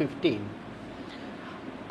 15।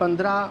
15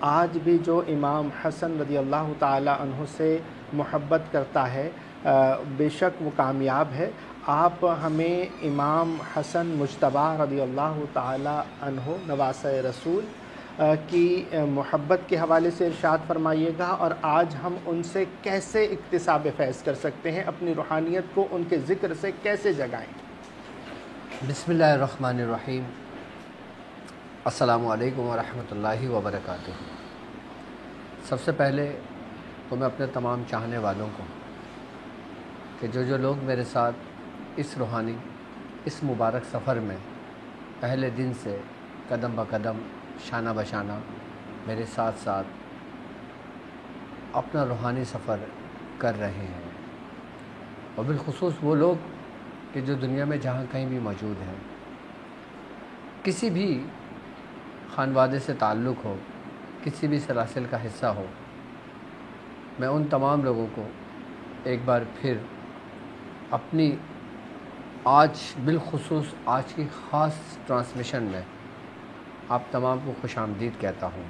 آج بھی جو امام حسن رضی اللہ تعالی عنہ سے محبت کرتا ہے بے شک وہ کامیاب ہے۔ آپ ہمیں امام حسن مجتبیٰ رضی اللہ تعالی عنہ نواسۂ رسول کی محبت کے حوالے سے ارشاد فرمائیے گا، اور آج ہم ان سے کیسے اکتساب فیض کر سکتے ہیں، اپنی روحانیت کو ان کے ذکر سے کیسے جگائیں؟ بسم اللہ الرحمن الرحیم۔ السلام علیکم ورحمۃ اللہ وبرکاتہ۔ سب سے پہلے تو میں اپنے تمام چاہنے والوں کو کہ جو لوگ میرے ساتھ اس روحانی اس مبارک سفر میں پہلے دن سے قدم بقدم شانہ بشانہ میرے ساتھ ساتھ اپنا روحانی سفر کر رہے ہیں، اور بالخصوص وہ لوگ کہ جو دنیا میں جہاں کہیں بھی موجود ہیں، کسی بھی خانوادے سے تعلق ہو، کسی بھی سلاسل کا حصہ ہو، میں ان تمام لوگوں کو ایک بار پھر اپنی آج بالخصوص آج کی خاص ٹرانسمیشن میں آپ تمام کو خوش آمدید کہتا ہوں،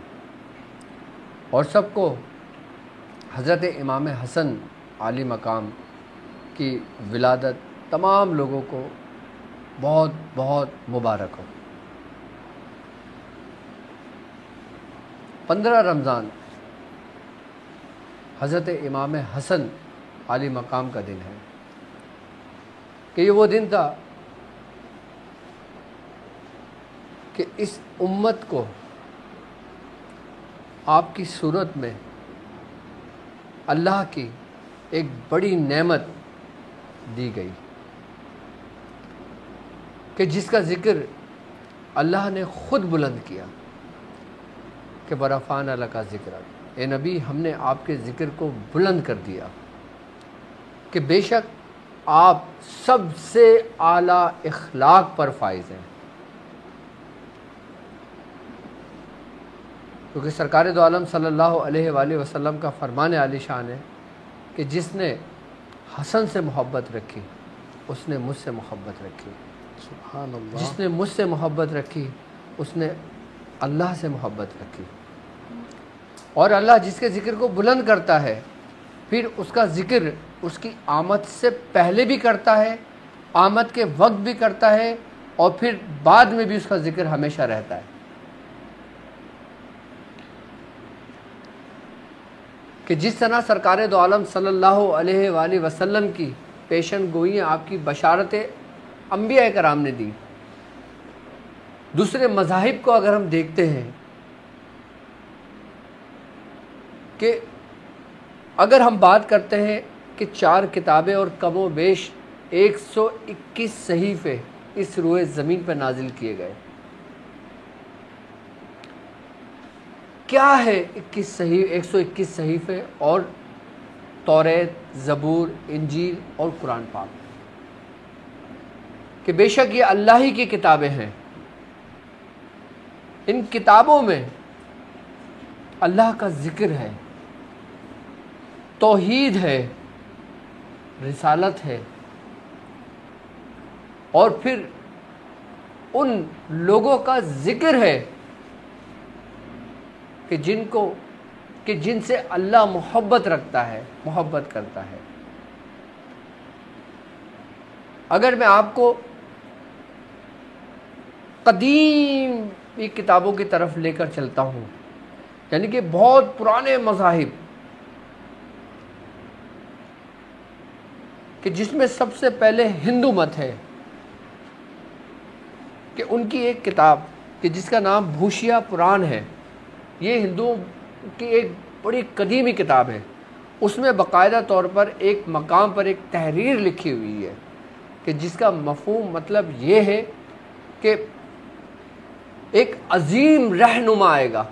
اور سب کو حضرت امام حسن عالی مقام کی ولادت تمام لوگوں کو بہت بہت مبارک ہو۔ 15 رمضان حضرت امام حسن عالی مقام کا دن ہے کہ یہ وہ دن تھا کہ اس امت کو آپ کی صورت میں اللہ کی ایک بڑی نعمت دی گئی کہ جس کا ذکر اللہ نے خود بلند کیا کہ برفان اللہ کا ذکر، اے نبی ہم نے آپ کے ذکر کو بلند کر دیا کہ بے شک آپ سب سے اعلیٰ اخلاق پر فائز ہیں، کیونکہ سرکار دو عالم صلی اللہ علیہ وآلہ وسلم کا فرمان عالی شان ہے کہ جس نے حسن سے محبت رکھی اس نے مجھ سے محبت رکھی، سبحان اللہ، جس نے مجھ سے محبت رکھی اس نے اللہ سے محبت رکھی، اور اللہ جس کے ذکر کو بلند کرتا ہے پھر اس کا ذکر اس کی آمد سے پہلے بھی کرتا ہے، آمد کے وقت بھی کرتا ہے، اور پھر بعد میں بھی اس کا ذکر ہمیشہ رہتا ہے، کہ جس طرح سرکار دو عالم صلی اللہ علیہ وآلہ وسلم کی پیشن گوئیاں آپ کی بشارتیں انبیاء کرام نے دی۔ دوسرے مذاہب کو اگر ہم دیکھتے ہیں کہ اگر ہم بات کرتے ہیں کہ 4 کتابیں اور کم و بیش 121 صحیفے اس روئے زمین پر نازل کیے گئے، کیا ہے 121 صحیفے اور توریت، زبور، انجیل اور قرآن پاک، کہ بے شک یہ اللہ ہی کی کتابیں ہیں۔ ان کتابوں میں اللہ کا ذکر ہے، توحید ہے، رسالت ہے، اور پھر ان لوگوں کا ذکر ہے کہ جن سے اللہ محبت رکھتا ہے، محبت کرتا ہے۔ اگر میں آپ کو قدیم کتابوں کی طرف لے کر چلتا ہوں، یعنی کہ بہت پرانے مذاہب، کہ جس میں سب سے پہلے ہندو مت ہے، کہ ان کی ایک کتاب کہ جس کا نام بھوشیا پران ہے، یہ ہندوؤں کی ایک بڑی قدیمی کتاب ہے، اس میں باقاعدہ طور پر ایک مقام پر ایک تحریر لکھی ہوئی ہے کہ جس کا مفہوم مطلب یہ ہے کہ ایک عظیم رہنما آئے گا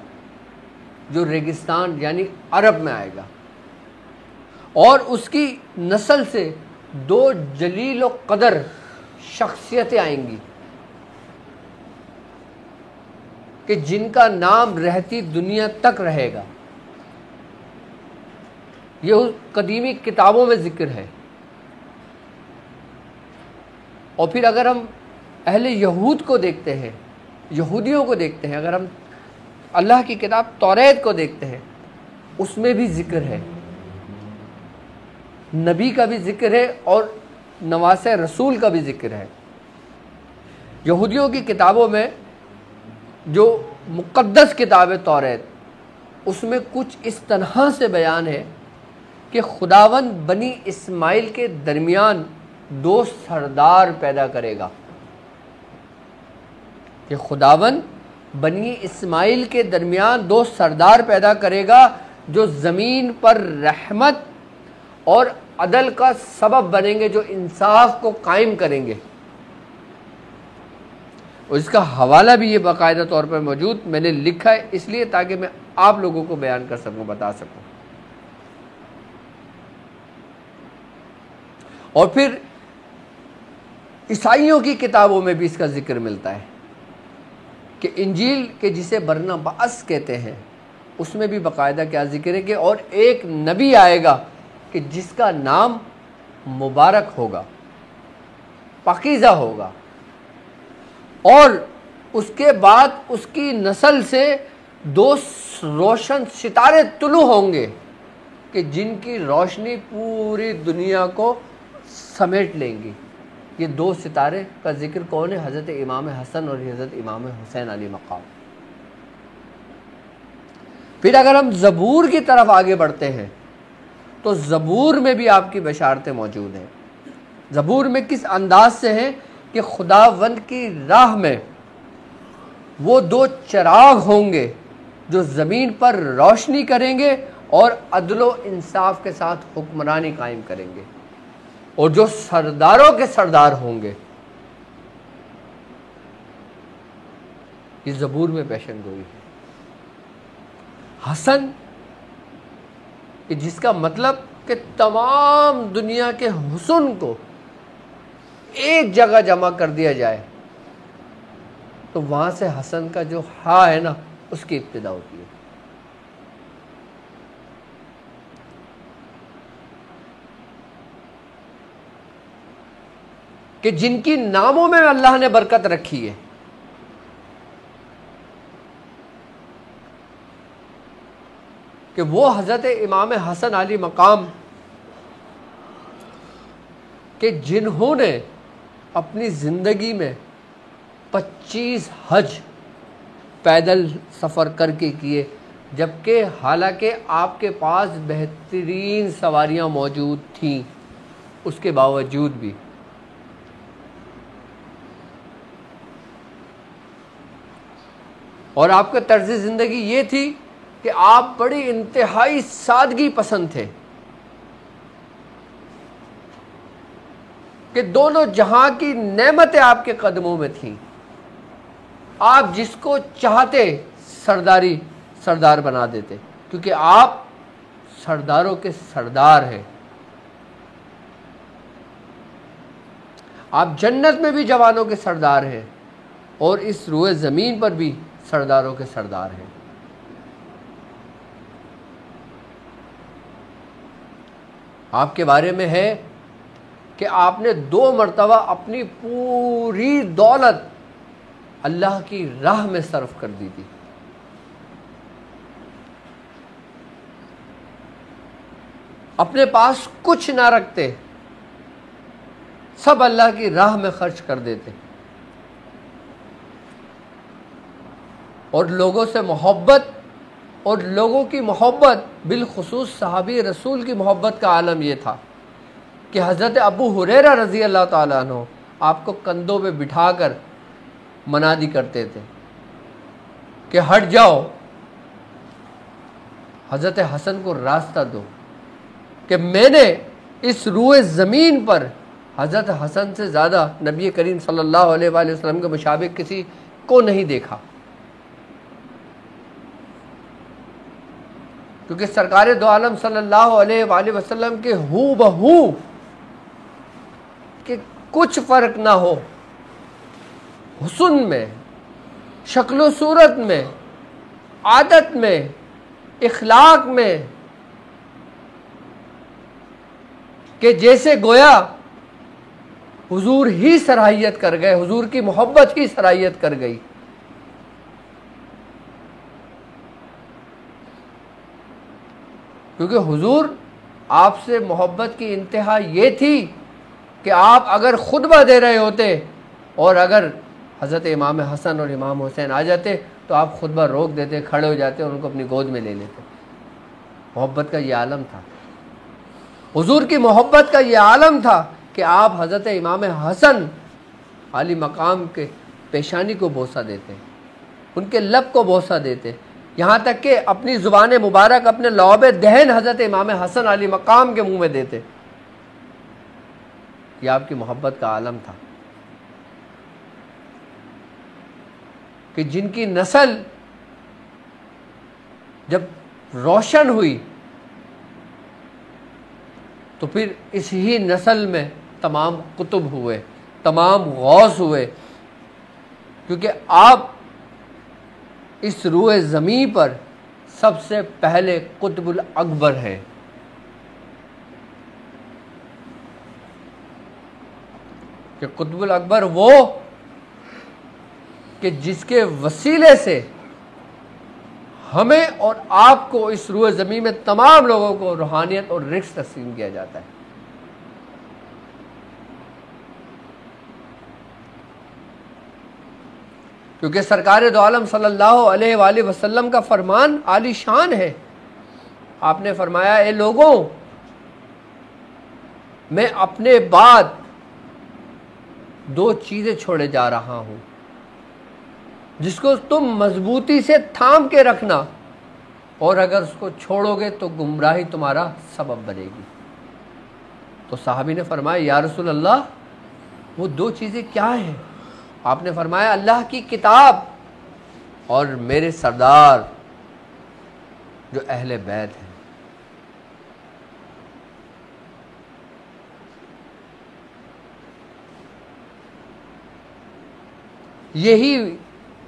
جو ریگستان یعنی عرب میں آئے گا، اور اس کی نسل سے 2 جلیل و قدر شخصیتیں آئیں گی کہ جن کا نام رہتی دنیا تک رہے گا۔ یہ اس قدیمی کتابوں میں ذکر ہے۔ اور پھر اگر ہم اہل یہود کو دیکھتے ہیں، یہودیوں کو دیکھتے ہیں، اگر ہم اللہ کی کتاب توریت کو دیکھتے ہیں، اس میں بھی ذکر ہے، نبی کا بھی ذکر ہے اور نواسہ رسول کا بھی ذکر ہے۔ یہودیوں کی کتابوں میں جو مقدس کتاب ہے توریت، اس میں کچھ اس طرح سے بیان ہے کہ خداوند بنی اسماعیل کے درمیان 2 سردار پیدا کرے گا، کہ خداوند بنی اسماعیل کے درمیان 2 سردار پیدا کرے گا جو زمین پر رحمت اور عدل کا سبب بنیں گے، جو انصاف کو قائم کریں گے۔ اور اس کا حوالہ بھی یہ باقاعدہ طور پر موجود، میں نے لکھا ہے اس لیے تاکہ میں آپ لوگوں کو بیان کر سکوں، بتا سکوں۔ اور پھر عیسائیوں کی کتابوں میں بھی اس کا ذکر ملتا ہے کہ انجیل کے جسے برناباس کہتے ہیں، اس میں بھی باقاعدہ کیا ذکر ہے کہ اور ایک نبی آئے گا کہ جس کا نام مبارک ہوگا، پاکیزہ ہوگا، اور اس کے بعد اس کی نسل سے 2 روشن ستارے طلوع ہوں گے کہ جن کی روشنی پوری دنیا کو سمیٹ لیں گی۔ یہ 2 ستارے کا ذکر کون ہے؟ حضرت امام حسن اور حضرت امام حسین علیہ مقام۔ پھر اگر ہم زبور کی طرف آگے بڑھتے ہیں تو زبور میں بھی آپ کی بشارتیں موجود ہیں۔ زبور میں کس انداز سے ہیں کہ خداوند کی راہ میں وہ 2 چراغ ہوں گے جو زمین پر روشنی کریں گے اور عدل و انصاف کے ساتھ حکمرانی قائم کریں گے، اور جو سرداروں کے سردار ہوں گے۔ یہ زبور میں پیشن گوئی ہے۔ حسن کہ جس کا مطلب کہ تمام دنیا کے حسن کو ایک جگہ جمع کر دیا جائے، تو وہاں سے حسن کا جو ہا ہے نا، اس کی ابتدا ہوتی ہے۔ کہ جن کی ناموں میں اللہ نے برکت رکھی ہے، کہ وہ حضرت امام حسن علی مقام کہ جنہوں نے اپنی زندگی میں 25 حج پیدل سفر کر کے کیے، جبکہ حالانکہ آپ کے پاس بہترین سواریاں موجود تھیں، اس کے باوجود بھی اور آپ کا طرز زندگی یہ تھی کہ آپ بڑی انتہائی سادگی پسند تھے، کہ دونوں جہاں کی نعمتیں آپ کے قدموں میں تھیں، آپ جس کو چاہتے سردار بنا دیتے، کیونکہ آپ سرداروں کے سردار ہیں۔ آپ جنت میں بھی جوانوں کے سردار ہیں اور اس روئے زمین پر بھی سرداروں کے سردار ہیں۔ آپ کے بارے میں ہے کہ آپ نے 2 مرتبہ اپنی پوری دولت اللہ کی راہ میں صرف کر دی تھی۔ اپنے پاس کچھ نہ رکھتے، سب اللہ کی راہ میں خرچ کر دیتے، اور لوگوں سے محبت اور لوگوں کی محبت، بالخصوص صحابی رسول کی محبت کا عالم یہ تھا کہ حضرت ابو ہریرہ رضی اللہ تعالیٰ عنہ آپ کو کندھوں پہ بٹھا کر منادی کرتے تھے کہ ہٹ جاؤ، حضرت حسن کو راستہ دو، کہ میں نے اس روئے زمین پر حضرت حسن سے زیادہ نبی کریم صلی اللہ علیہ وآلہ وسلم کے مشابہ کسی کو نہیں دیکھا، کیونکہ سرکار دو عالم صلی اللہ علیہ وآلہ وسلم کے ہو بہو کہ کچھ فرق نہ ہو، حسن میں، شکل و صورت میں، عادت میں، اخلاق میں، کہ جیسے گویا حضور ہی سرایت کر گئے، حضور کی محبت ہی سرایت کر گئی۔ کیونکہ حضور آپ سے محبت کی انتہا یہ تھی کہ آپ اگر خطبہ دے رہے ہوتے اور اگر حضرت امام حسن اور امام حسین آ جاتے تو آپ خطبہ روک دیتے، کھڑے ہو جاتے اور ان کو اپنی گود میں لے لیتے۔ محبت کا یہ عالم تھا، حضور کی محبت کا یہ عالم تھا کہ آپ حضرت امام حسن عالی مقام کے پیشانی کو بوسہ دیتے، ان کے لب کو بوسہ دیتے، یہاں تک کہ اپنی زبان مبارک، اپنے لعاب دہن حضرت امام حسن علی مقام کے منہ میں دیتے۔ یہ آپ کی محبت کا عالم تھا کہ جن کی نسل جب روشن ہوئی تو پھر اس ہی نسل میں تمام قطب ہوئے، تمام غوث ہوئے، کیونکہ آپ اس روئے زمین پر سب سے پہلے قطب الاکبر ہیں۔ کہ قطب الاکبر وہ کہ جس کے وسیلے سے ہمیں اور آپ کو اس روئے زمین میں تمام لوگوں کو روحانیت اور رزق تقسیم کیا جاتا ہے۔ کیونکہ سرکار دو عالم صلی اللہ علیہ وآلہ وسلم کا فرمان عالی شان ہے۔ آپ نے فرمایا، اے لوگوں، میں اپنے بعد دو چیزیں چھوڑے جا رہا ہوں جس کو تم مضبوطی سے تھام کے رکھنا، اور اگر اس کو چھوڑو گے تو گمراہی تمہارا سبب بنے گی۔ تو صحابی نے فرمایا، یا رسول اللہ، وہ دو چیزیں کیا ہیں؟ آپ نے فرمایا، اللہ کی کتاب اور میرے سردار جو اہل بیت ہیں۔ یہی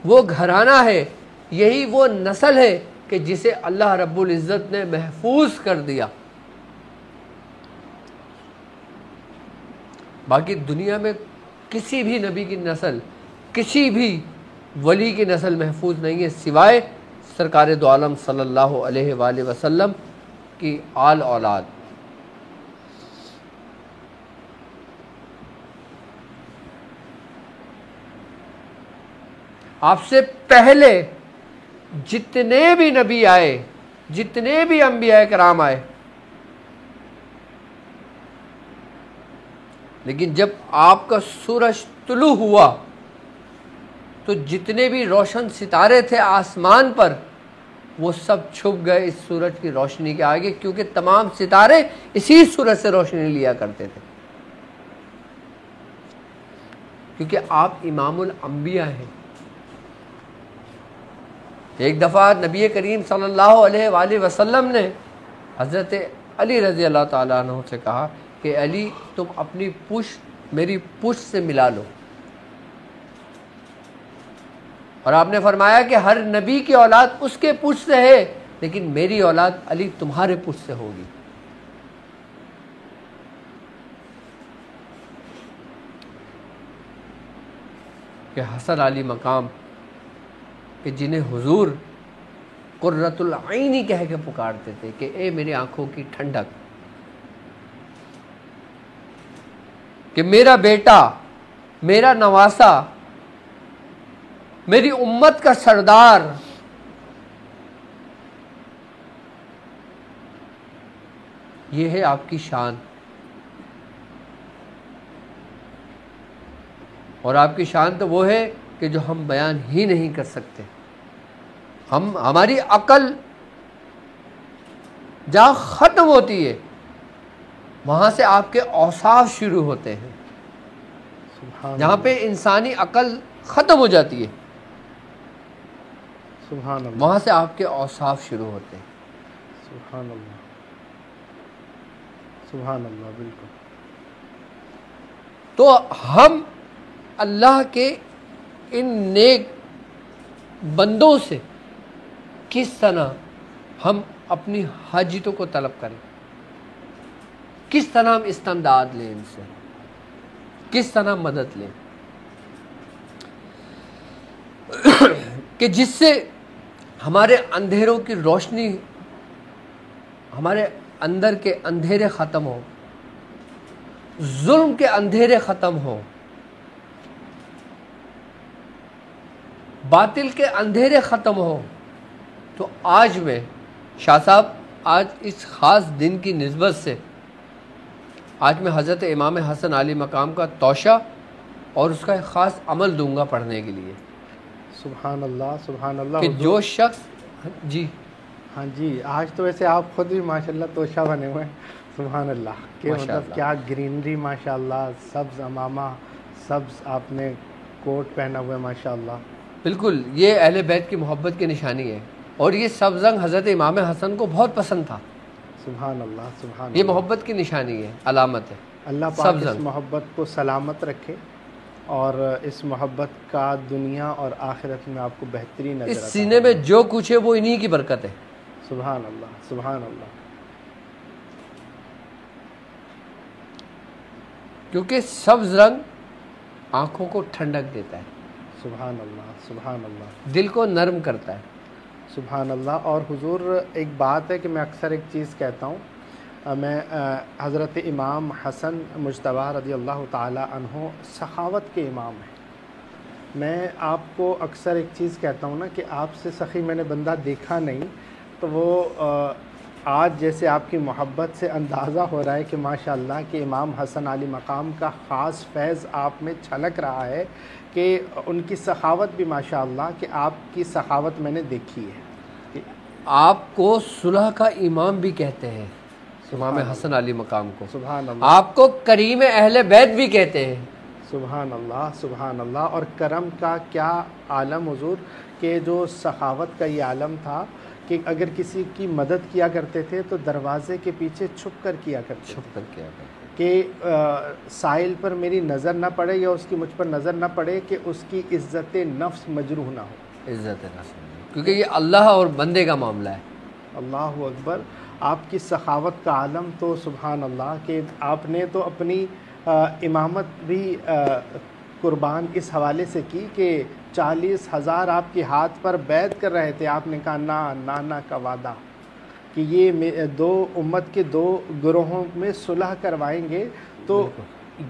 وہ گھرانہ ہے، یہی وہ نسل ہے کہ جسے اللہ رب العزت نے محفوظ کر دیا۔ باقی دنیا میں کسی بھی نبی کی نسل، کسی بھی ولی کی نسل محفوظ نہیں ہے سوائے سرکار دو عالم صلی اللہ علیہ وآلہ وسلم کی آل اولاد۔ آپ سے پہلے جتنے بھی نبی آئے، جتنے بھی انبیاء کرام آئے، لیکن جب آپ کا سورج طلوع ہوا تو جتنے بھی روشن ستارے تھے آسمان پر وہ سب چھپ گئے اس سورج کی روشنی کے آگے، کیونکہ تمام ستارے اسی سورج سے روشنی لیا کرتے تھے، کیونکہ آپ امام الانبیاء ہیں۔ ایک دفعہ نبی کریم صلی اللہ علیہ وآلہ وسلم نے حضرت علی رضی اللہ تعالیٰ عنہ سے کہا کہ علی، تم اپنی پشت میری پشت سے ملا لو، اور آپ نے فرمایا کہ ہر نبی کی اولاد اس کے پشت سے ہے، لیکن میری اولاد علی تمہارے پشت سے ہوگی۔ کہ حسن علی مقام کہ جنہیں حضور قرۃ العینی کہہ کے پکارتے تھے کہ اے میری آنکھوں کی ٹھنڈک، کہ میرا بیٹا، میرا نواسا، میری امت کا سردار، یہ ہے آپ کی شان۔ اور آپ کی شان تو وہ ہے کہ جو ہم بیان ہی نہیں کر سکتے۔ ہماری عقل جہاں ختم ہوتی ہے وہاں سے آپ کے اوصاف شروع ہوتے ہیں، جہاں پہ انسانی عقل ختم ہو جاتی ہے سبحان اللہ، وہاں سے آپ کے اوصاف شروع ہوتے ہیں۔ سبحان اللہ، سبحان اللہ، بالکل۔ تو ہم اللہ کے ان نیک بندوں سے کس طرح ہم اپنی حاجتوں کو طلب کریں، کس طرح ہم استمداد لیں ان سے، کس طرح مدد لیں کہ جس سے ہمارے اندھیروں کی روشنی ہمارے اندر کے اندھیرے ختم ہو، ظلم کے اندھیرے ختم ہو، باطل کے اندھیرے ختم ہو، تو آج میں شاہ صاحب آج اس خاص دن کی نسبت سے آج میں حضرت امام حسن علی مقام کا توشہ اور اس کا ایک خاص عمل دوں گا پڑھنے کے لیے سبحان اللہ سبحان اللہ کہ حضور۔ جو شخص جی ہاں جی، آج تو ویسے آپ خود بھی ماشاءاللہ توشہ بنے ہوئے ہیں، سبحان اللہ، کہ مطلب کیا گرینری ماشاءاللہ، سبز امامہ، سبز آپ نے کوٹ پہنا ہوا ہے ماشاءاللہ۔ بالکل، یہ اہل بیت کی محبت کی نشانی ہے، اور یہ سبز رنگ حضرت امام حسن کو بہت پسند تھا۔ سبحان اللہ سبحان یہ اللہ۔ محبت کی نشانی ہے، علامت ہے۔ اللہ پاک اس محبت کو سلامت رکھے اور اس محبت کا دنیا اور آخرت میں آپ کو بہترین نظر اس آتا سینے میں جو کچھ ہے وہ انہی کی برکت ہے۔ سبحان اللہ سبحان اللہ۔ کیونکہ سبز رنگ آنکھوں کو ٹھنڈک دیتا ہے، سبحان اللہ سبحان اللہ دل کو نرم کرتا ہے۔ سبحان اللہ۔ اور حضور ایک بات ہے کہ میں اکثر ایک چیز کہتا ہوں، میں حضرت امام حسن مجتبیٰ رضی اللہ تعالی عنہ سخاوت کے امام ہیں۔ میں آپ کو اکثر ایک چیز کہتا ہوں نا کہ آپ سے سخی میں نے بندہ دیکھا نہیں، تو وہ آج جیسے آپ کی محبت سے اندازہ ہو رہا ہے کہ ماشاءاللہ کہ امام حسن علی مقام کا خاص فیض آپ میں چھلک رہا ہے، کہ ان کی سخاوت بھی ماشاءاللہ کہ آپ کی سخاوت میں نے دیکھی ہے۔ آپ کو صلح کا امام بھی کہتے ہیں، امام حسن علی مقام کو۔ سبحان اللہ آپ کو کریم اہل بیت بھی کہتے ہیں۔ سبحان اللہ سبحان اللہ۔ اور کرم کا کیا عالم حضور، کہ جو سخاوت کا یہ عالم تھا کہ اگر کسی کی مدد کیا کرتے تھے تو دروازے کے پیچھے چھپ کر کیا کرتے تھے، کہ سائل پر میری نظر نہ پڑے یا اس کی مجھ پر نظر نہ پڑے کہ اس کی عزت نفس مجروح نہ ہو۔ عزت نفس، کیونکہ یہ اللہ اور بندے کا معاملہ ہے۔ اللہ اکبر۔ آپ کی سخاوت کا عالم تو سبحان اللہ، کہ آپ نے تو اپنی امامت بھی قربان اس حوالے سے کی کہ 40,000 آپ کے ہاتھ پر بیعت کر رہے تھے، آپ نے کہا نانا کا وعدہ کہ یہ دو امت کے دو گروہوں میں صلح کروائیں گے، تو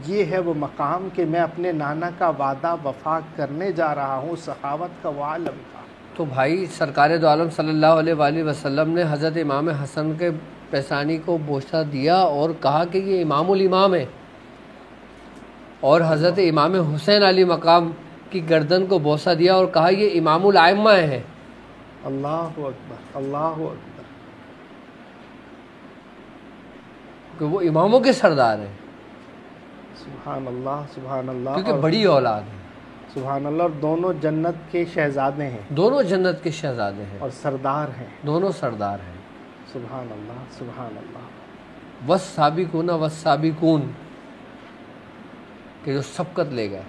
یہ ہے وہ مقام کہ میں اپنے نانا کا وعدہ وفا کرنے جا رہا ہوں۔ سخاوت کا وہ عالم تھا۔ تو بھائی سرکار دو عالم صلی اللہ علیہ وآلہ وسلم نے حضرت امام حسن کے پیشانی کو بوسہ دیا اور کہا کہ یہ امام الامام ہے، اور حضرت امام حسین علی مقام کی گردن کو بوسہ دیا اور کہا یہ امام الائمہ ہے۔ اللہ اکبر اللہ اکبر۔ کہ وہ اماموں کے سردار ہیں، سبحان اللہ سبحان اللہ۔ کیونکہ بڑی اولاد ہے، سبحان اللہ۔ اور دونوں جنت کے شہزادے ہیں، دونوں جنت کے شہزادے ہیں اور سردار ہیں، دونوں سردار ہیں۔ سبحان اللہ سبحان اللہ۔ والسابقون والسابقون، کہ جو سبقت لے گئے۔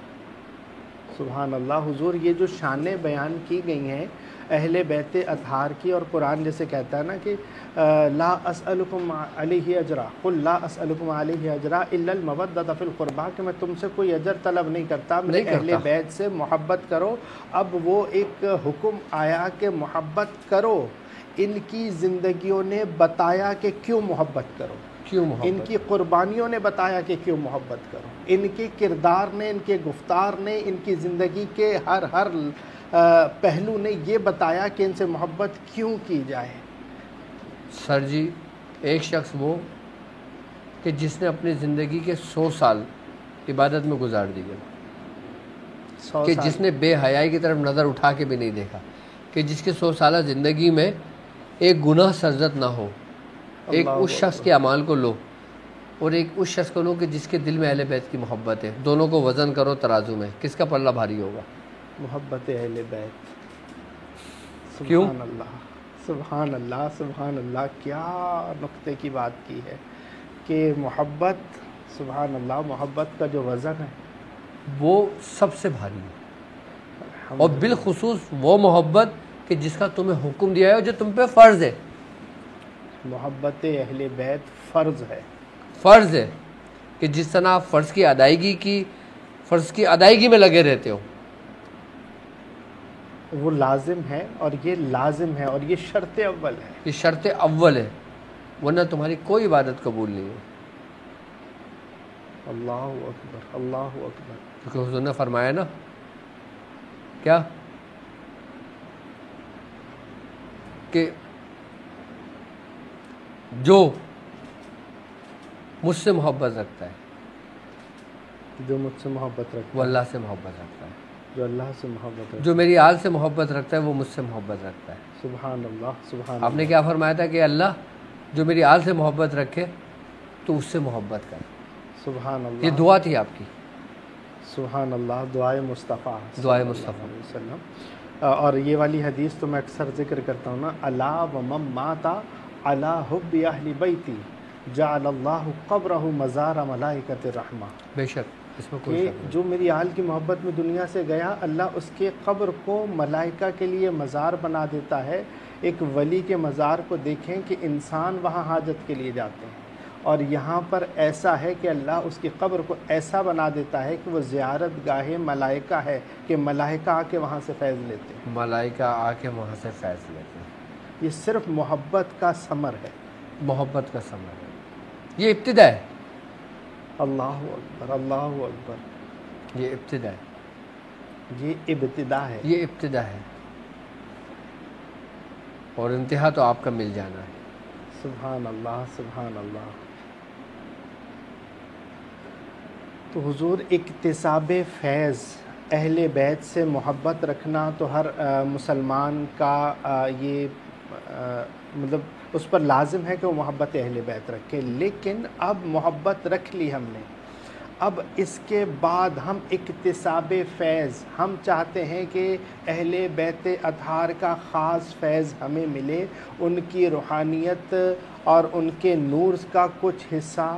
سبحان اللہ حضور۔ یہ جو شانیں بیان کی گئی ہیں اہل بیت اطہار کی، اور قرآن جیسے کہتا ہے نا کہ لا اسألکم علیہ اجرا، قل لا اسألکم علیہ اجرا الا المودۃ فی القربیٰ، کہ میں تم سے کوئی اجر طلب نہیں کرتا، میرے اہل بیت سے محبت کرو۔ اب وہ ایک حکم آیا کہ محبت کرو، ان کی زندگیوں نے بتایا کہ کیوں محبت کرو، ان کی قربانیوں نے بتایا کہ کیوں محبت کرو، ان کے کردار نے، ان کے گفتار نے، ان کی زندگی کے ہر پہلو نے یہ بتایا کہ ان سے محبت کیوں کی جائے۔ سر جی، ایک شخص وہ کہ جس نے اپنی زندگی کے 100 سال عبادت میں گزار دیے، کہ جس نے بے حیائی کی طرف نظر اٹھا کے بھی نہیں دیکھا، کہ جس کے 100 سالہ زندگی میں ایک گناہ سرزد نہ ہو۔ ایک اس شخص کے اعمال کو لو اور ایک اس شخص کو لو کہ جس کے دل میں اہل بیت کی محبت ہے، دونوں کو وزن کرو ترازو میں، کس کا پلہ بھاری ہوگا؟ محبت اہل بیت۔ کیوں؟ سبحان اللہ سبحان اللہ سبحان اللہ۔ کیا نقطے کی بات کی ہے کہ محبت، سبحان اللہ، محبت کا جو وزن ہے وہ سب سے بھاری ہے، اور بالخصوص وہ محبت کہ جس کا تمہیں حکم دیا ہے، جو تم پہ فرض ہے۔ محبت اہل بیت فرض ہے، فرض ہے کہ جس طرح آپ فرض کی ادائیگی میں لگے رہتے ہو، وہ لازم ہے، اور یہ لازم ہے، اور یہ شرط اول ہے۔ یہ شرط اول ہے۔ ورنہ تمہاری کوئی عبادت قبول نہیں ہے۔ اللہ اکبر، اللہ اکبر۔ کیونکہ حضور نے فرمایا نا کیا کہ جو مجھ سے محبت رکھتا ہے جو مجھ سے محبت رکھتا وہ اللہ سے محبت رکھتا ہے، جو اللہ سے محبت رکھتا جو میری آل سے محبت رکھتا ہے وہ مجھ سے محبت رکھتا ہے۔ سبحان اللہ، سبحان آپ نے کیا فرمایا تھا کہ اللہ جو میری آل سے محبت رکھے تو اس سے محبت کر۔ سبحان اللہ، یہ دعا تھی آپ کی، سبحان اللہ، دعائے مصطفیٰ دعائے صلی مصطفیٰ۔ اللہ علیہ وسلم۔ اور یہ والی حدیث تو میں اکثر ذکر کرتا ہوں نا، الا ومن مات علی حب اہل بیتی جعل اللہ قبرہ مزار ملائکۃ الرحمہ، بے شک اس میں کوئی کہ شک نہیں۔ جو میری آل کی محبت میں دنیا سے گیا، اللہ اس کے قبر کو ملائکہ کے لیے مزار بنا دیتا ہے۔ ایک ولی کے مزار کو دیکھیں کہ انسان وہاں حاجت کے لیے جاتے ہیں، اور یہاں پر ایسا ہے کہ اللہ اس کی قبر کو ایسا بنا دیتا ہے کہ وہ زیارت گاہ ملائکہ ہے، کہ ملائکہ آ کے وہاں سے فیض لیتے ہیں۔ ملائکہ آ کے وہاں سے فیض لیتے ہیں۔ یہ صرف محبت کا ثمر ہے۔ محبت کا ثمر ہے، یہ ابتدا ہے، اللہ اکبر، اللہ اکبر۔ یہ ابتدا ہے، یہ ابتدا ہے، یہ ابتدا ہے، اور انتہا تو آپ کا مل جانا ہے۔ سبحان اللہ، سبحان اللہ۔ تو حضور اکتساب فیض، اہل بیت سے محبت رکھنا تو ہر مسلمان کا یہ مطلب اس پر لازم ہے کہ وہ محبت اہل بیت رکھے۔ لیکن اب محبت رکھ لی ہم نے، اب اس کے بعد ہم اکتساب فیض، ہم چاہتے ہیں کہ اہل بیت اطہار کا خاص فیض ہمیں ملے، ان کی روحانیت اور ان کے نور کا کچھ حصہ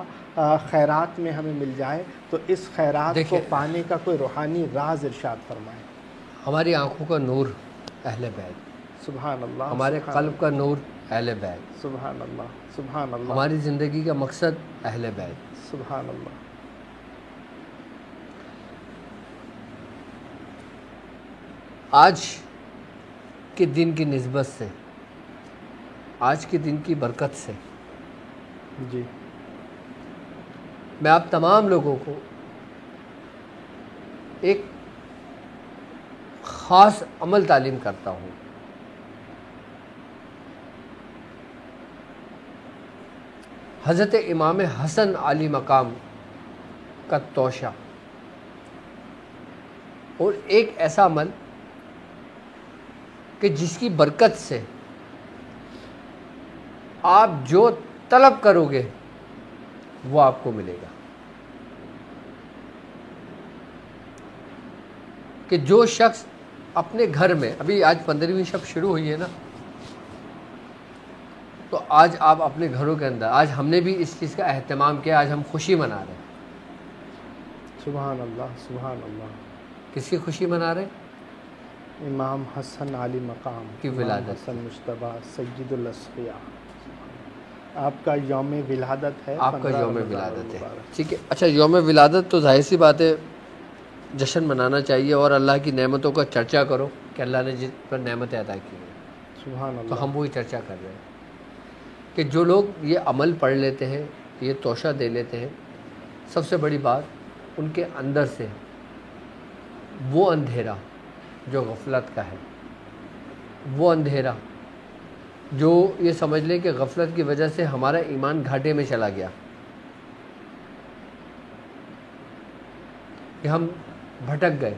خیرات میں ہمیں مل جائے۔ تو اس خیرات کو پانے کا کوئی روحانی راز ارشاد فرمائیں۔ ہماری آنکھوں کا نور اہل بیت، سبحان اللہ، ہمارے قلب کا نور اہل بیت، سبحان اللہ، سبحان اللہ، ہماری زندگی کا مقصد اہل بیت۔ سبحان اللہ۔ آج کے دن کی نسبت سے، آج کے دن کی برکت سے جی، میں آپ تمام لوگوں کو ایک خاص عمل تعلیم کرتا ہوں۔ حضرت امام حسن علی مقام کا توشہ، اور ایک ایسا عمل کہ جس کی برکت سے آپ جو طلب کرو گے وہ آپ کو ملے گا، کہ جو شخص اپنے گھر میں، ابھی آج 15ویں شب شروع ہوئی ہے نا، تو آج آپ اپنے گھروں کے اندر، آج ہم نے بھی اس چیز کا اہتمام کیا، آج ہم خوشی منا رہے ہیں۔ سبحان اللہ، سبحان اللہ۔ کس کی خوشی منا رہے ہیں؟ امام حسن علی مقام کی ولادت، امام حسن مجتبیٰ سید الاسقیاء، آپ کا یوم ولادت ہے، آپ کا 15 یوم رمضان ولادت ہے، المبارک۔ ٹھیک ہے۔ اچھا، یوم ولادت تو ظاہر سی بات ہے جشن منانا چاہیے، اور اللہ کی نعمتوں کا چرچا کرو کہ اللہ نے جس پر نعمتیں عطا کی ہیں، سبحان اللہ۔ تو ہم وہی چرچا کر رہے ہیں کہ جو لوگ یہ عمل پڑھ لیتے ہیں، یہ توشہ دے لیتے ہیں، سب سے بڑی بات ان کے اندر سے وہ اندھیرا جو غفلت کا ہے، وہ اندھیرا جو یہ سمجھ لیں کہ غفلت کی وجہ سے ہمارا ایمان گھاٹے میں چلا گیا، کہ ہم بھٹک گئے،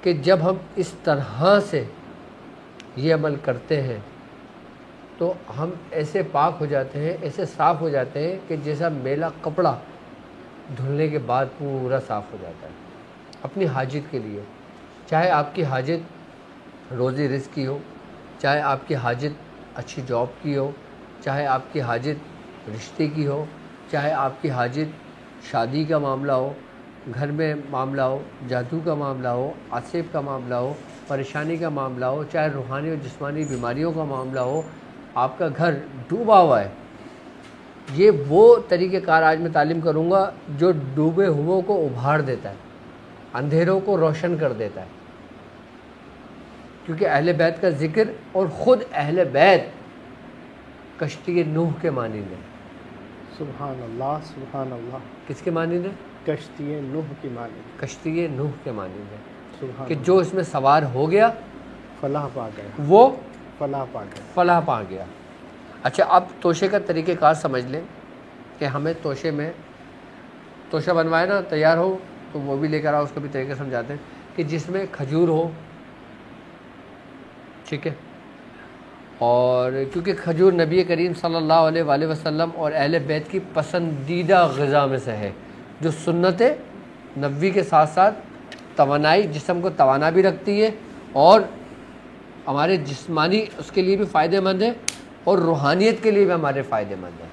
کہ جب ہم اس طرح سے یہ عمل کرتے ہیں تو ہم ایسے پاک ہو جاتے ہیں، ایسے صاف ہو جاتے ہیں کہ جیسا میلا کپڑا دھلنے کے بعد پورا صاف ہو جاتا ہے اپنی حاجت کے لیے، چاہے آپ کی حاجت روزی رزق کی ہو، چاہے آپ کی حاجت اچھی جاب کی ہو، چاہے آپ کی حاجت رشتے کی ہو، چاہے آپ کی حاجت شادی کا معاملہ ہو، گھر میں معاملہ ہو، جادو کا معاملہ ہو، آصف کا معاملہ ہو، پریشانی کا معاملہ ہو، چاہے روحانی اور جسمانی بیماریوں کا معاملہ ہو، آپ کا گھر ڈوبا ہوا ہے، یہ وہ طریقہ کار آج میں تعلیم کروں گا جو ڈوبے ہوئوں کو ابھار دیتا ہے، اندھیروں کو روشن کر دیتا ہے، کیونکہ اہل بیت کا ذکر اور خود اہل بیت کشتی نوح کے مانند ہے۔ سبحان اللہ، سبحان اللہ۔ کس کے مانند ہے؟ کشتی نوح کی مانند، کشتی نوح کے مانند ہے سبحان کہ اللہ۔ جو اس میں سوار ہو گیا فلاح پا گیا، وہ فلاح پا گیا۔ فلاح پا گیا۔ اچھا، اب توشے کا طریقہ کار سمجھ لیں کہ ہمیں توشے میں توشہ بنوائے نا، تیار ہو تو وہ بھی لے کر آؤ، اس کا بھی طریقہ سمجھاتے ہیں کہ جس میں کھجور ہو، ٹھیک ہے، اور کیونکہ کھجور نبی کریم صلی اللہ علیہ وآلہ وسلم اور اہل بیت کی پسندیدہ غذا میں سے ہے، جو سنت نبوی کے ساتھ ساتھ توانائی، جسم کو توانا بھی رکھتی ہے اور ہمارے جسمانی اس کے لیے بھی فائدہ مند ہے اور روحانیت کے لیے بھی ہمارے فائدہ مند ہے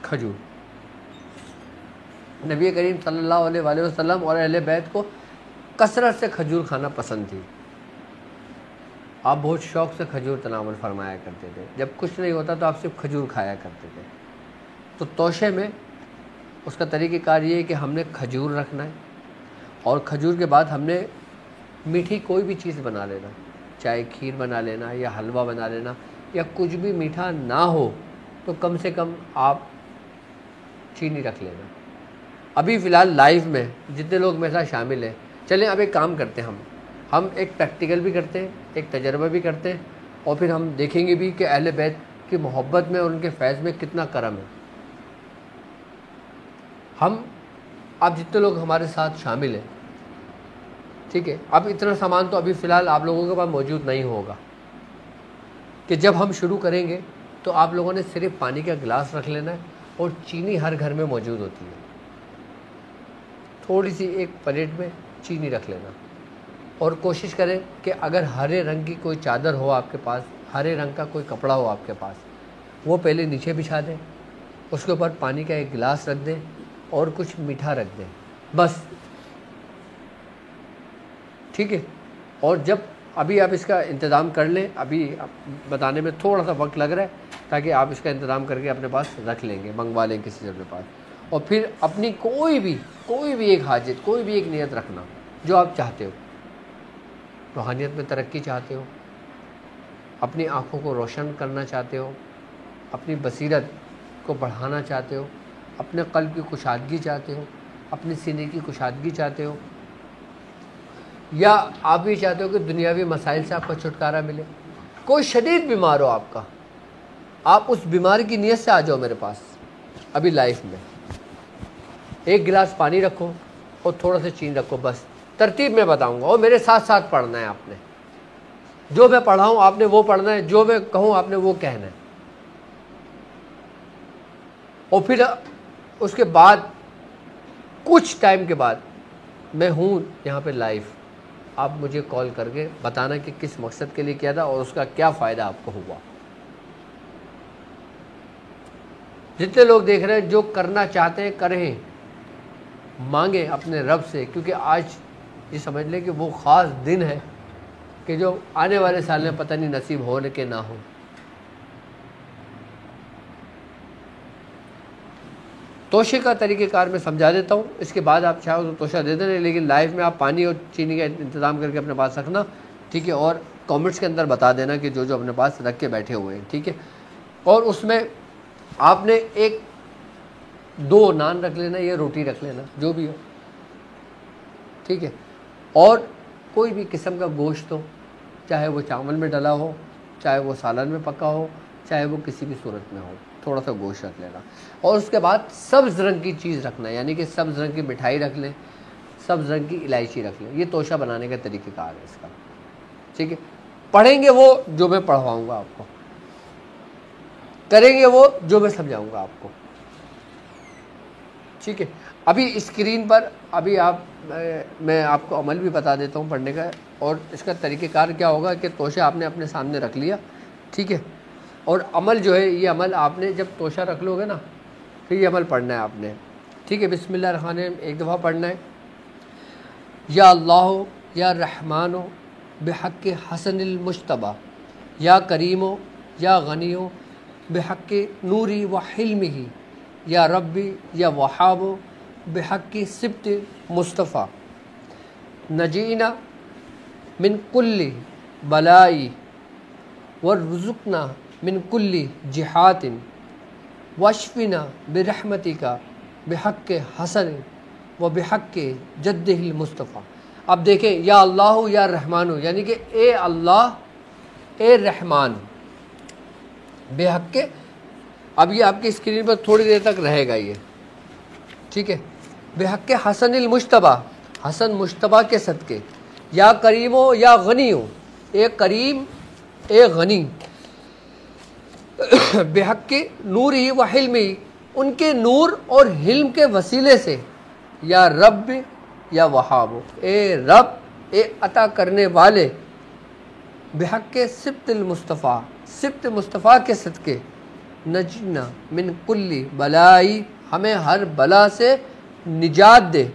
کھجور۔ نبی کریم صلی اللہ علیہ وآلہ وسلم اور اہل بیت کو کثرت سے کھجور کھانا پسند تھی۔ آپ بہت شوق سے کھجور تناول فرمایا کرتے تھے، جب کچھ نہیں ہوتا تو آپ صرف کھجور کھایا کرتے تھے۔ تو توشے میں اس کا طریقہ کار یہ ہے کہ ہم نے کھجور رکھنا ہے، اور کھجور کے بعد ہم نے میٹھی کوئی بھی چیز بنا لینا، چاہے کھیر بنا لینا یا حلوہ بنا لینا، یا کچھ بھی میٹھا نہ ہو تو کم سے کم آپ چینی رکھ لینا۔ ابھی فی الحال لائف میں جتنے لوگ میرے ساتھ شامل ہیں، چلیں اب ایک کام کرتے ہیں، ہم ایک پریکٹیکل بھی کرتے ہیں، ایک تجربہ بھی کرتے ہیں، اور پھر ہم دیکھیں گے بھی کہ اہل بیت کی محبت میں اور ان کے فیض میں کتنا کرم ہے۔ اب جتنے لوگ ہمارے ساتھ شامل ہیں، ٹھیک ہے، اب اتنا سامان تو ابھی فی الحال آپ لوگوں کے پاس موجود نہیں ہوگا، کہ جب ہم شروع کریں گے تو آپ لوگوں نے صرف پانی کا گلاس رکھ لینا ہے، اور چینی ہر گھر میں موجود ہوتی ہے، تھوڑی سی ایک پلیٹ میں چینی رکھ لینا، اور کوشش کریں کہ اگر ہرے رنگ کی کوئی چادر ہو آپ کے پاس، ہرے رنگ کا کوئی کپڑا ہو آپ کے پاس، وہ پہلے نیچے بچھا دیں، اس کے اوپر پانی کا ایک گلاس رکھ دیں اور کچھ میٹھا رکھ دیں، بس، ٹھیک ہے۔ اور جب ابھی آپ اس کا انتظام کر لیں، ابھی بتانے میں تھوڑا سا وقت لگ رہا ہے، تاکہ آپ اس کا انتظام کر کے اپنے پاس رکھ لیں گے، منگوا لیں کسی سے اپنے پاس، اور پھر اپنی کوئی بھی ایک حاجت، کوئی بھی ایک نیت رکھنا جو آپ چاہتے ہو، روحانیت میں ترقی چاہتے ہو، اپنی آنکھوں کو روشن کرنا چاہتے ہو، اپنی بصیرت کو بڑھانا چاہتے ہو، اپنے قلب کی کشادگی چاہتے ہو، اپنے سینے کی کشادگی چاہتے ہو، یا آپ بھی چاہتے ہو کہ دنیاوی مسائل سے آپ کا چھٹکارا ملے، کوئی شدید بیمار ہو آپ کا، آپ اس بیماری کی نیت سے آ جاؤ میرے پاس ابھی لائف میں، ایک گلاس پانی رکھو اور تھوڑا سا چینی رکھو، بس، ترتیب میں بتاؤں گا، اور میرے ساتھ ساتھ پڑھنا ہے آپ نے، جو میں پڑھاؤں آپ نے وہ پڑھنا ہے، جو میں کہوں آپ نے وہ کہنا ہے، اور پھر اس کے بعد کچھ ٹائم کے بعد میں ہوں یہاں پہ لائیو، آپ مجھے کال کر کے بتانا کہ کس مقصد کے لیے کیا تھا اور اس کا کیا فائدہ آپ کو ہوا۔ جتنے لوگ دیکھ رہے ہیں جو کرنا چاہتے ہیں کریں، مانگیں اپنے رب سے، کیونکہ آج یہ سمجھ لیں کہ وہ خاص دن ہے کہ جو آنے والے سال میں پتہ نہیں نصیب ہو کہ نہ ہو۔ توشے کا طریقہ کار میں سمجھا دیتا ہوں، اس کے بعد آپ چاہو تو توشہ دے دیں، لیکن لائف میں آپ پانی اور چینی کا انتظام کر کے اپنے پاس رکھنا، ٹھیک ہے، اور کامنٹس کے اندر بتا دینا کہ جو اپنے پاس رکھ کے بیٹھے ہوئے ہیں، ٹھیک ہے۔ اور اس میں آپ نے ایک 2 نان رکھ لینا یا روٹی رکھ لینا، جو بھی ہو، ٹھیک ہے، اور کوئی بھی قسم کا گوشت ہو، چاہے وہ چاول میں ڈلا ہو، چاہے وہ سالن میں پکا ہو، چاہے وہ کسی بھی صورت میں ہو، تھوڑا سا گوشت رکھ لینا، اور اس کے بعد سبز رنگ کی چیز رکھنا، یعنی کہ سبز رنگ کی مٹھائی رکھ لیں، سبز رنگ کی الائچی رکھ لیں، یہ توشہ بنانے کا طریقہ کار ہے اس کا، ٹھیک ہے۔ پڑھیں گے وہ جو میں پڑھواؤں گا آپ کو، کریں گے وہ جو میں سمجھاؤں گا آپ کو، ٹھیک ہے۔ ابھی اسکرین پر ابھی میں آپ کو عمل بھی بتا دیتا ہوں پڑھنے کا، اور اس کا طریقہ کار کیا ہوگا کہ توشہ آپ نے اپنے سامنے رکھ لیا، ٹھیک ہے، اور عمل جو ہے یہ عمل آپ نے جب توشہ رکھ لو گے نا، پھر یہ عمل پڑھنا ہے آپ نے، ٹھیک ہے۔ بسم اللہ الرحمن الرحیم ایک دفعہ پڑھنا ہے، یا اللہ یا رحمان بحق حسن المجتبی، یا کریم یا غنی بحق نوری و حلمہ، یا ربی یا وہاب بحق سبت مصطفیٰ، نجینا من کل بلائی ورزقنا من کل جہات واشفنا برحمتک بحق حسن و بحق جدہ المصطفیٰ. اب دیکھیں یا اللہ یا رحمانو، یعنی کہ اے اللہ اے رحمان، بحق، اب یہ آپ کی اسکرین پر تھوڑی دیر تک رہے گا یہ، ٹھیک ہے. بحق حسن المجتبیٰ، حسن مجتبیٰ کے صدقے، یا کریم ہو یا غنی ہو، اے کریم اے غنی، بحق نور ہی و حلم ہی، ان کے نور اور حلم کے وسیلے سے، یا رب یا وہاب، اے رب اے عطا کرنے والے، بحق سبت المصطفیٰ، سبت مصطفیٰ کے صدقے، نجنا من کل بلائی، ہمیں ہر بلا سے نجات دے،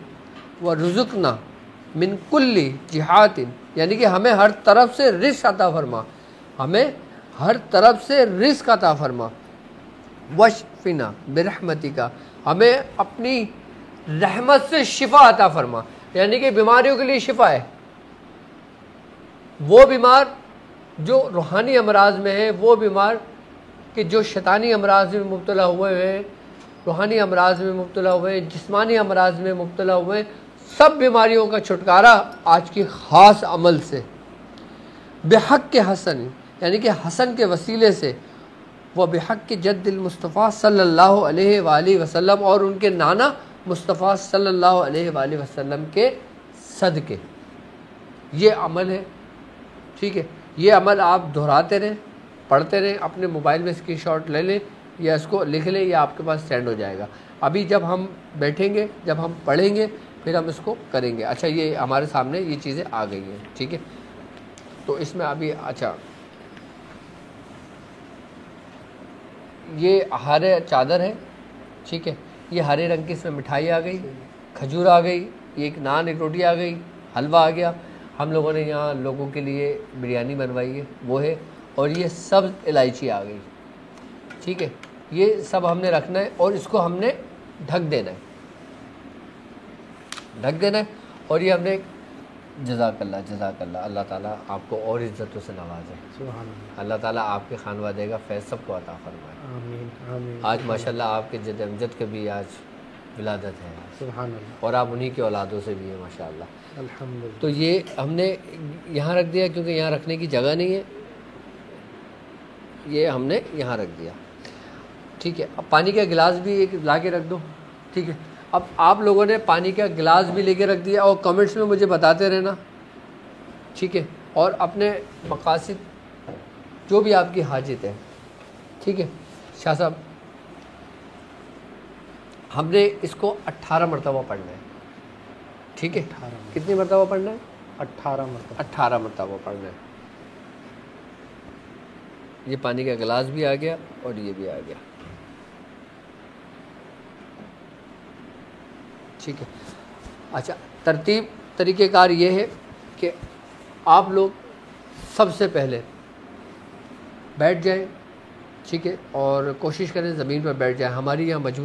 ورزقنا من کل جہات، یعنی کہ ہمیں ہر طرف سے رزق عطا فرما، ہمیں ہر طرف سے رزق عطا فرما، واشفنا برحمتک، ہمیں اپنی رحمت سے شفا عطا فرما، یعنی کہ بیماریوں کے لیے شفا ہے. وہ بیمار جو روحانی امراض میں ہے، وہ بیمار کہ جو شیطانی امراض میں مبتلا ہوئے ہیں، روحانی امراض میں مبتلا ہوئے ہیں، جسمانی امراض میں مبتلا ہوئے ہیں، سب بیماریوں کا چھٹکارا آج کی خاص عمل سے، بحق کے حسن، یعنی کہ حسن کے وسیلے سے، وہ بحق جد المصطفیٰ صلی اللہ علیہ وآلہ وسلم، اور ان کے نانا مصطفیٰ صلی اللہ علیہ وآلہ وسلم کے صدقے. یہ عمل ہے، ٹھیک ہے. یہ عمل آپ دہراتے رہیں، پڑھتے رہیں، اپنے موبائل میں اسکرین شاٹ لے لیں یا اس کو لکھ لیں، یا آپ کے پاس سینڈ ہو جائے گا. ابھی جب ہم بیٹھیں گے، جب ہم پڑھیں گے، پھر ہم اس کو کریں گے. اچھا یہ ہمارے سامنے یہ چیزیں آ گئی ہیں، ٹھیک ہے. تو اس میں ابھی اچھا یہ ہرے چادر ہے، ٹھیک ہے. یہ ہرے رنگ کی اس میں مٹھائی آ گئی، کھجور آ گئی، یہ ایک نان ایک روٹی آ گئی، حلوہ آ گیا. ہم لوگوں نے یہاں لوگوں کے لیے بریانی بنوائی ہے وہ ہے، اور یہ سبز الائچی آ گئی، ٹھیک ہے. یہ سب ہم نے رکھنا ہے اور اس کو ہم نے ڈھک دینا ہے، ڈھک دینا ہے. اور یہ ہم نے جزاک اللہ جزاک اللہ، اللہ تعالیٰ آپ کو اور عزتوں سے نوازے، سبحان اللہ، اللہ تعالیٰ آپ کے خانوادے کا فیض سب کو عطا فرمائے. آمین آمین. آج ماشاءاللہ آپ کے جد امجد کے بھی آج ولادت ہے، سبحان اللہ، اور آپ انہی کے اولادوں سے بھی ہیں ماشاءاللہ. الحمدللہ. تو یہ ہم نے یہاں رکھ دیا کیونکہ یہاں رکھنے کی جگہ نہیں ہے، یہ ہم نے یہاں رکھ دیا، ٹھیک ہے. اب پانی کا گلاس بھی ایک لا کے رکھ دو، ٹھیک ہے. اب آپ لوگوں نے پانی کا گلاس بھی لے کے رکھ دیا، اور کمنٹس میں مجھے بتاتے رہنا، ٹھیک ہے. اور اپنے مقاصد جو بھی آپ کی حاجت ہے، ٹھیک ہے. شاہ صاحب ہم نے اس کو 18 مرتبہ پڑھنا ہے، ٹھیک ہے. 18 کتنی مرتبہ پڑھنا ہے؟ 18 مرتبہ. 18 مرتبہ پڑھنا ہے. یہ پانی کا گلاس بھی آ گیا اور یہ بھی آ گیا، ٹھیک ہے. اچھا ترتیب طریقہ کار یہ ہے کہ آپ لوگ سب سے پہلے بیٹھ جائیں، ٹھیک ہے، اور کوشش کریں زمین پر بیٹھ جائیں. ہماری یہاں مجبور